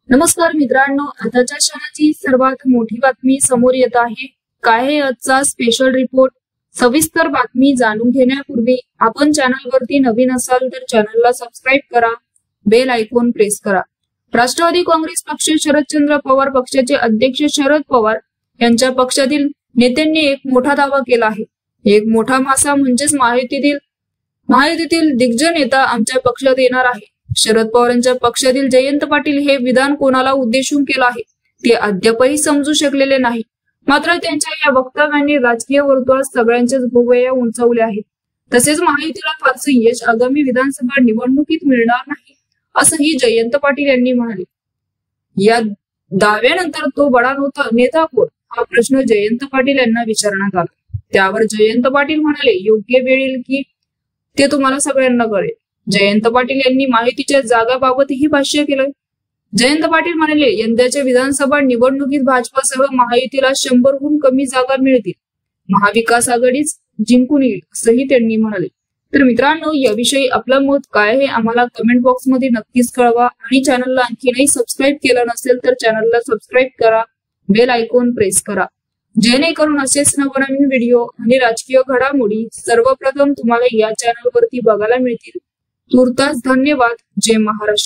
नमस्कार मित्रांनो, आताच्या क्षणाची सर्वात मोठी बातमी समोर येत आहे। काय आहे आजचा स्पेशल रिपोर्ट? सविस्तर बातमी जाणून घेण्यापूर्वी आपण चॅनलवरती नवीन असाल तर चॅनलला सबस्क्राइब करा, बेल आयकॉन प्रेस करा। राष्ट्रवादी काँग्रेस पक्ष शरदचंद्र पवार पक्षाचे अध्यक्ष शरद पवार यांच्या पक्षातील नेत्यांनी एक मोठा दावा केला आहे। एक मोठा मासा म्हणजेच महायुतीतील दिग्गज नेता आमच्या पक्षात येणार आहे। शरद पवारांच्या पक्षातील जयंत पाटील हे विधान कोणाला उद्देशून केलं आहे ते अद्यापही समजू शकलेले नाही। मात्र त्यांच्या या वक्तव्यांनी राजकीय वर्तुळात सगळ्यांचेच भुवया उंचावले आहेत। तसेच महायुतीला फारसे यश आगामी विधानसभा निवडणुकीत मिळणार नाही असंही जयंत पाटील यांनी म्हणाले। या दाव्यानंतर तो बडा नेता कोण हा प्रश्न जयंत पाटील यांना विचारण्यात आला। त्यावर जयंत पाटील म्हणाले, योग्य वेळ येईल की ते तुम्हाला सगळ्यांना कळेल। जयंत पाटील यांनी माहितीच्या जागाबाबतही भाष्य केलं। जयंत पाटील म्हणाले, यंदाच्या विधानसभा निवडणुकीत भाजपसह महायुतीला 100हून कमी जागा मिळतील। महाविकास आघाडीच जिंकून येईल असंही त्यांनी म्हणाले। तर मित्रांनो, याविषयी आपलं मत काय आहे आम्हाला कमेंट बॉक्स मध्ये नक्कीच कळवा आणि चॅनलला आणखीनही सबस्क्राइब केलं नसेल तर चॅनलला सबस्क्राइब करा, बेल आयकॉन प्रेस करा, जेणेकरून असेच नवनवीन व्हिडिओ आणि राजकीय घडामोडी सर्वप्रथम तुम्हाला या चॅनलवरती बघायला मिळतील। तूर्तास धन्यवाद। जय महाराष्ट्र।